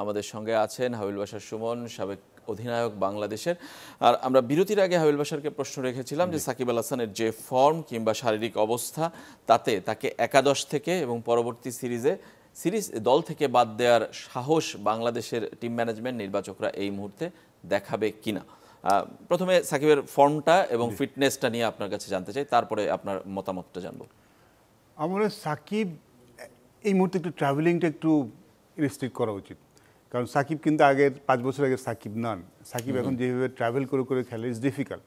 আমাদের সঙ্গে আছেন হাবিল বাশার সুমন, সাবেক অধিনায়ক বাংলাদেশের। আর আমরা বিরতির আগে হাবিল বাশারকে প্রশ্ন রেখেছিলাম যে সাকিব আল হাসানের যে ফর্ম কিংবা শারীরিক অবস্থা, তাতে তাকে একাদশ থেকে এবং পরবর্তী সিরিজ দল থেকে বাদ দেওয়ার সাহস বাংলাদেশের টিম ম্যানেজমেন্ট, নির্বাচকরা এই মুহূর্তে দেখাবে কিনা। প্রথমে সাকিবের ফর্মটা এবং ফিটনেসটা নিয়ে আপনার কাছে জানতে চাই, তারপরে আপনার মতামতটা জানবো। আমরা সাকিব এই মুহূর্তে একটু ট্রাভেলিংটা একটু রেস্ট্রিক্ট করা উচিত, কারণ সাকিব কিন্তু আগের 5 বছর আগে সাকিব নন। সাকিব এখন যেভাবে ট্রাভেল করে করে খেলে ইটস ডিফিকাল্ট।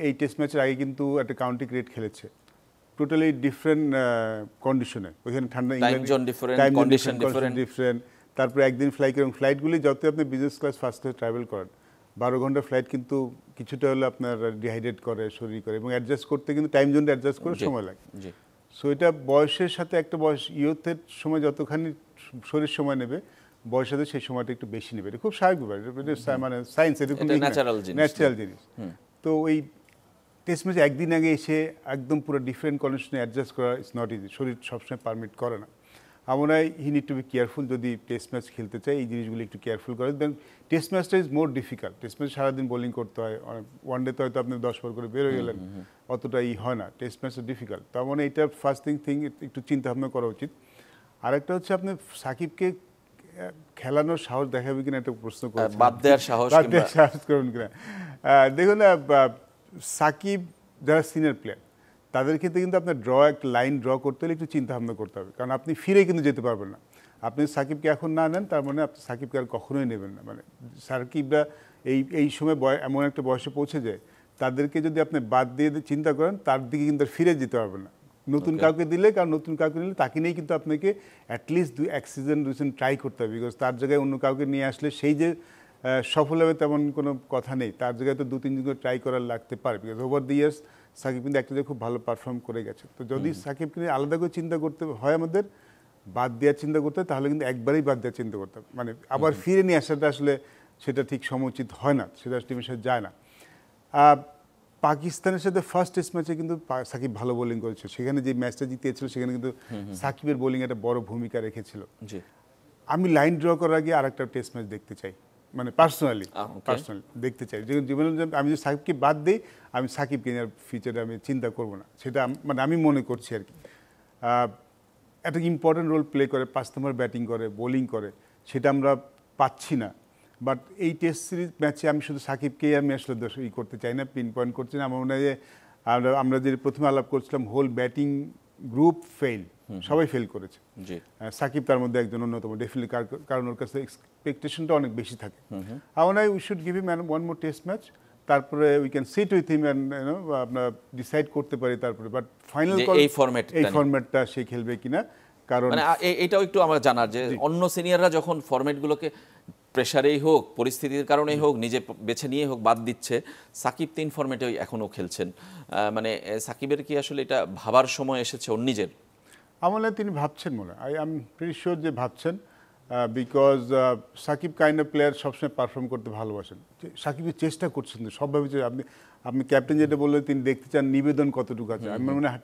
এই টেস্ট ম্যাচের আগে কিন্তু একটা কাউন্টি ক্রিকেট খেলেছে, টোটালি ডিফারেন্ট কন্ডিশনে। ওইখানে ঠান্ডা, ডিফারেন্ট, তারপরে একদিন ফ্লাইট, এবং ফ্লাইটগুলি যত আপনি business class first class travel করেন, 12 ঘন্টা ফ্লাইট কিন্তু কিছুটা হলে আপনার ডিহাইড্রেট করে, শরীর করে, এবং অ্যাডজাস্ট করতে কিন্তু টাইম জোনটা অ্যাডজাস্ট করে সময় লাগে। সো এটা বয়সের সাথে, একটা বয়স ইয়ুথের সময় যতখানি শরীর সময় নেবে, বয়সের সাথে সেই সময়টা একটু বেশি নেবে। এটা খুব স্বাভাবিক ব্যাপার, মানে সায়েন্স, এরকম ন্যাচারাল জিনিস। তো ওই টেস্ট ম্যাচে একদিন আগে এসে একদম পুরো ডিফারেন্ট কন্ডিশনে অ্যাডজাস্ট করা ইটস নট ইজি, শরীর সবসময় পারমিট করে না। আমার he need to be careful, যদি টেস্ট ম্যাচ খেলতে চাই এই জিনিসগুলো একটু কেয়ারফুল করে। দেন টেস্ট ম্যাচটা is more difficult. Test match সারাদিন বোলিং করতে হয়, ওয়ান ডেতে হয়তো আপনি 10 ওভার করে বের হয়ে গেলেন, অতটা হয় না। টেস্ট ম্যাচটা ডিফিকাল্ট, তার মানে এটা ফার্স্ট থিং একটু চিন্তা ভাবনা করা উচিত। আরেকটা হচ্ছে আপনি সাকিবকে খেলানোর সাহস দেখাবে কিনা একটা প্রশ্ন করেছেন, বাদ দেওয়ার সাহস করুন কিনা। দেখুন, সাকিব যারা সিনিয়র প্লেয়ার, তাদের ক্ষেত্রে কিন্তু আপনার একটা লাইন ড্র করতে হলে একটু চিন্তা ভাবনা করতে হবে, কারণ আপনি ফিরে কিন্তু যেতে পারবেন না। আপনি সাকিবকে এখন না নেন, তার মানে আপনি সাকিবকে আর কখনোই নেবেন না। মানে সাকিবরা এই সময় এমন একটা বয়সে পৌঁছে যায়, তাদেরকে যদি আপনি বাদ দিয়ে চিন্তা করেন, তার দিকে কিন্তু ফিরে যেতে পারবেন না। নতুন কাউকে দিলে, কারণ নতুন কাউকে নিলে তাকে নিয়েই কিন্তু আপনাকে অ্যাটলিস্ট 1 সিজন 2 সিজন ট্রাই করতে হবে, বিকজ তার জায়গায় অন্য কাউকে নিয়ে আসলে সেই যে সফল হবে তেমন কোনো কথা নেই। তার জায়গায় তো 2-3 দিন করে ট্রাই করার লাগতে পারে, because over the years Shakib কিন্তু একটা জায়গায় খুব ভালো পারফর্ম করে গেছে। তো যদি সাকিবকে নিয়ে আলাদা করে চিন্তা করতে হয়, আমাদের বাদ দেওয়ার চিন্তা করতে হয়, তাহলে কিন্তু একবারেই বাদ দেওয়ার চিন্তা করতে হবে। মানে আবার ফিরে নিয়ে আসাটা আসলে সেটা ঠিক সমুচিত হয় না, সেটা টিমের সাথে যায় না। পাকিস্তানের সাথে ফার্স্ট টেস্ট ম্যাচে কিন্তু সাকিব ভালো বোলিং করেছিল, সেখানে যে ম্যাচটা জিতিয়েছিল সেখানে কিন্তু সাকিবের বোলিং একটা বড় ভূমিকা রেখেছিল। আমি লাইন ড্র করার আগে আরেকটা টেস্ট ম্যাচ দেখতে চাই, মানে পার্সোনালি দেখতে চাই। জীবনে আমি যদি সাকিবকে বাদ দিই, আমি সাকিবকে নিয়ে ফিউচারে আমি চিন্তা করবো না, সেটা মানে আমি মনে করছি আর কি। একটা ইম্পর্টেন্ট রোল প্লে করে, 5 নম্বর ব্যাটিং করে, বোলিং করে, সেটা আমরা পাচ্ছি না। বাট এই টেস্ট সিরিজ ম্যাচে আমি শুধু সাকিবকেই আমি আসলে করতে চাই না, পিন পয়েন্ট করছি না। আমার মনে হয় যে আমরা যে প্রথমে আলাপ করছিলাম, হোল ব্যাটিং গ্রুপ ফেল, সবাই ফেল করেছে, সাকিব তার মধ্যে একজন অন্যতম, ডেফিনেটলি, কারণ ওর কাছে এক্সপেকটেশনটা অনেক বেশি থাকে। আমার we should give him one more test match, তারপরে we can sit with him and আমরা ডিসাইড করতে পারি তারপরে। বাট ফাইনাল এই ফরম্যাটটা সে খেলবে কিনা, কারণ এটাও একটু আমরা জানার যে অন্য সিনিয়ররা যখন ফরম্যাটগুলোকে প্রেশারেই হোক, পরিস্থিতির কারণেই হোক, নিজে বেছে নিয়ে হোক বাদ দিচ্ছে, সাকিব 3 ফরম্যাটে এখনও খেলছেন। মানে সাকিবের কি আসলে এটা ভাবার সময় এসেছে ওর নিজের? আমার মনে হয় তিনি ভাবছেন, মনে হয় আই এম প্রিটি শিওর যে ভাবছেন, because Shakib kind of player সবসময় পারফর্ম করতে ভালোবাসেন। সাকিবের চেষ্টা করছেন, সবভাবে আপনি ক্যাপ্টেন যেটা বললেন, তিনি দেখতে চান নিবেদন কতটুকু আছে। আমার মনে হয়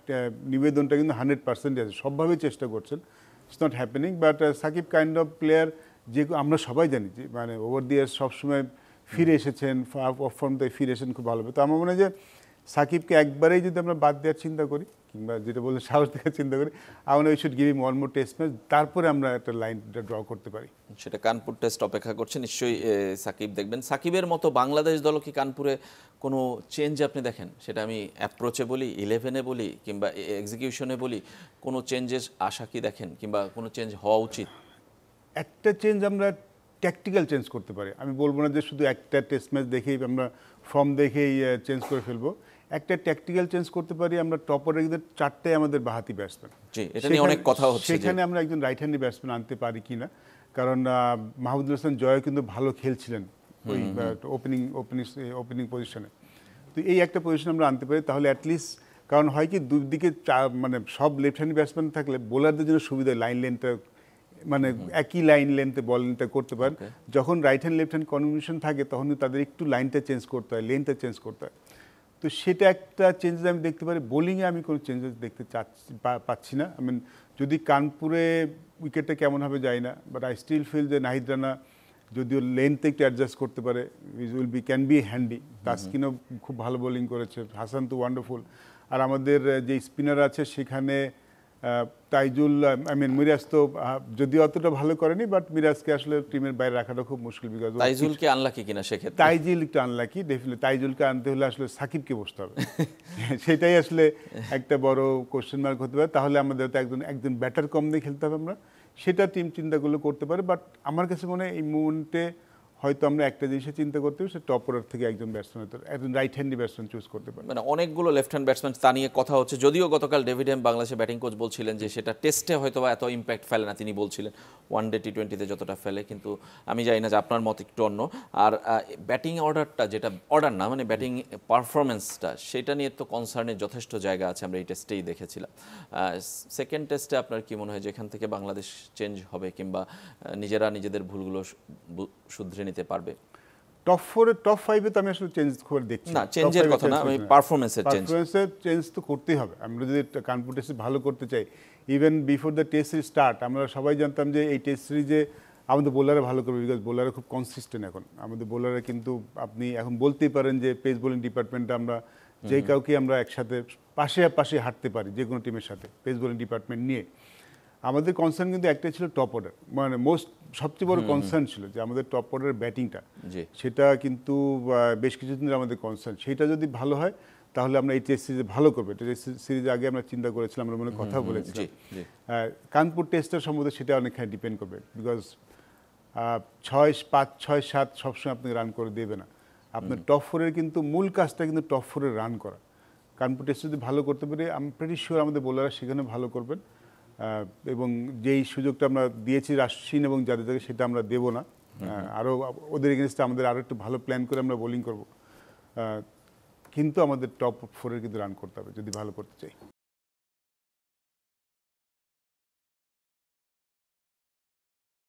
নিবেদনটা কিন্তু 100% আছে, সবভাবেই চেষ্টা করছেন। It's not happening, but Shakib kind of player যে আমরা সবাই জানি যে মানে ওভার দি ইয়ার্স সবসময় ফিরে এসেছেন, অফ ফর্ম থেকে ফিরে এসেছেন খুব ভালোভাবে। তো আমার মনে হয় যে সাকিবকে একবারেই যদি আমরা বাদ দেওয়ার চিন্তা করি, কিংবা যেটা বললে সাহস দেওয়ার চিন্তা করি, আমরা we should give him one more test match, তারপরে আমরা একটা লাইনটা ড্র করতে পারি। সেটা কানপুর টেস্ট অপেক্ষা করছে নিশ্চয়ই সাকিব দেখবেন। সাকিবের মতো বাংলাদেশ দল কি কানপুরে কোনো চেঞ্জ আপনি দেখেন? সেটা আমি অ্যাপ্রোচে বলি, 11-এ বলি, কিংবা এক্সিকিউশনে বলি, কোনো চেঞ্জের আশা কি দেখেন, কিংবা কোনো চেঞ্জ হওয়া উচিত? একটা চেঞ্জ আমরা ট্যাকটিক্যাল চেঞ্জ করতে পারি। আমি বলবো না যে শুধু একটা টেস্ট ম্যাচ দেখেই আমরা ফর্ম দেখেই চেঞ্জ করে ফেলবো। একটা ট্যাকটিক্যাল চেঞ্জ করতে পারি, আমরা টপ অর্ডারে 4টে আমাদের বাহাতি ব্যাটসম্যান, সেখানে আমরা একজন রাইট হ্যান্ডি ব্যাটসম্যান আনতে পারি কিনা, কারণ মাহমুদুল হাসান জয় কিন্তু ভালো খেলছিলেন ওই ওপেনিং পজিশনে। তো এই একটা পজিশন আমরা আনতে পারি, তাহলে অ্যাটলিস্ট, কারণ হয় কি দুই দিকে মানে সব লেফট হ্যান্ডি ব্যাটসম্যান থাকলে বোলারদের জন্য সুবিধা, লাইন লেনটা মানে একই লাইন লেন্থে বলটা করতে পারেন। যখন right hand left hand combination থাকে, তখন তাদের একটু লাইনটা চেঞ্জ করতে হয়, লেনটা চেঞ্জ করতে হয়। তো সেটা একটা চেঞ্জেস আমি দেখতে পারি। বোলিংয়ে আমি কোনো চেঞ্জেস দেখতে পাচ্ছি না। যদি কানপুরে উইকেটটা কেমন হবে যায় না, বাট আই স্টিল ফিল যে নাহিদ রানা যদিও লেন্থ একটু অ্যাডজাস্ট করতে পারে, ক্যান বি হ্যান্ডি। তাসকিনও খুব ভালো বোলিং করেছে, হাসান তো ওয়ান্ডারফুল। আর আমাদের যে স্পিনার আছে সেখানে তাইজুল, মিরাজ তো যদিও অতটা ভালো করেনি, বাট মিরাজকে আসলে টিমের বাইরে রাখাটা খুব মুশকিল। বিকজ তাইজুলকে আনলাকি কিনা সেক্ষেত্রে? তাইজুল একটু আনলাকি, ডেফিনেটলি তাইজুলকে আনতে হলে আসলে সাকিবকে বসতে হবে। সেটাই আসলে একটা বড় কোশ্চেন মার্ক হতে পারে। তাহলে আমাদের তো একজন ব্যাটার কম দিয়ে খেলতে হবে আমরা, সেটা টিম চিন্তাগুলো করতে পারে। বাট আমার কাছে মনে হয় এই মুমেন্টে হয়তো আমরা একটা জিনিসে চিন্তা করতে হবে, সে টপ অর্ডার থেকে একজন ব্যাটসম্যান, হয়তো একজন রাইট হ্যান্ডি ব্যাটসম্যান চুজ করতে পারে। মানে অনেকগুলো লেফট হ্যান্ড ব্যাটসম্যান তা নিয়ে কথা হচ্ছে, যদিও গতকাল ডেভিড হেম বাংলাদেশের ব্যাটিং কোচ বলছিলেন যে সেটা টেস্টে হয়তো বা এত ইম্প্যাক্ট ফেলে না, তিনি বলছিলেন ওয়ানডে টি-20-তে যতটা ফেলে, কিন্তু আমি জানি না যে আপনার মত একটু অন্য। আর ব্যাটিং অর্ডারটা, যেটা অর্ডার না মানে ব্যাটিং পারফরমেন্সটা, সেটা নিয়ে তো কনসার্নের যথেষ্ট জায়গা আছে, আমরা এই টেস্টেই দেখেছিলাম। সেকেন্ড টেস্টে আপনার কি মনে হয় যেখান থেকে বাংলাদেশ চেঞ্জ হবে কিংবা নিজেরা নিজেদের ভুলগুলো শুধরে নিতে পারবে? টপ 4 টপ 5 তো আমি আসলে চেঞ্জ করে দেখছি না, চেঞ্জের কথা না, আমি পারফরম্যান্সের চেঞ্জ তো করতেই হবে। আমরা যদি কানপুর টেস্ট ভালো করতে চাই, even before the test series start আমরা সবাই জানতাম যে এই টেস্ট সিরিজে আমাদের বোলাররা ভালো করবে, বিকজ বোলাররা খুব কনসিস্টেন্ট। এখন আমাদের বোলাররা কিন্তু আপনি এখন বলতেই পারেন যে পেস বোলিং ডিপার্টমেন্টে আমরা যে কাউকে আমরা একসাথে পাশে হাঁটতে পারি যে কোনো টিমের সাথে পেস বোলিং ডিপার্টমেন্ট নিয়ে। আমাদের কনসার্ন কিন্তু একটাই ছিল টপ অর্ডার, মানে সবচেয়ে বড় কনসার্ন ছিল যে আমাদের টপ অর্ডারের ব্যাটিংটা, সেটা কিন্তু বেশ কিছুদিন আমাদের কনসার্ন। সেটা যদি ভালো হয় তাহলে আমরা এই টেস্ট সিরিজে ভালো করবো। টেস্ট সিরিজে আগে আমরা চিন্তা করেছিলাম, আমরা মনে কথা বলেছিলাম। কানপুর টেস্টের সম্বন্ধে সেটা অনেকখানি ডিপেন্ড করবে, বিকজ 6-5, 6-7 সবসময় আপনি রান করে দেবে না। আপনার টপ 4-এর কিন্তু মূল কাজটা কিন্তু টপ 4-এর রান করা। কানপুর টেস্ট যদি ভালো করতে পারি, আমি প্রিটি শিওর আমাদের বোলাররা সেখানে ভালো করবেন। এবং যেই সুযোগটা আমরা দিয়েছি রাশিন এবং জাদেজাকে, সেটা আমরা দেব না। আরও ওদের এগেনস্টে আমাদের আরও একটু ভালো প্ল্যান করে আমরা বোলিং করব, কিন্তু আমাদের টপ 4-এর কিন্তু রান করতে হবে যদি ভালো করতে চাই।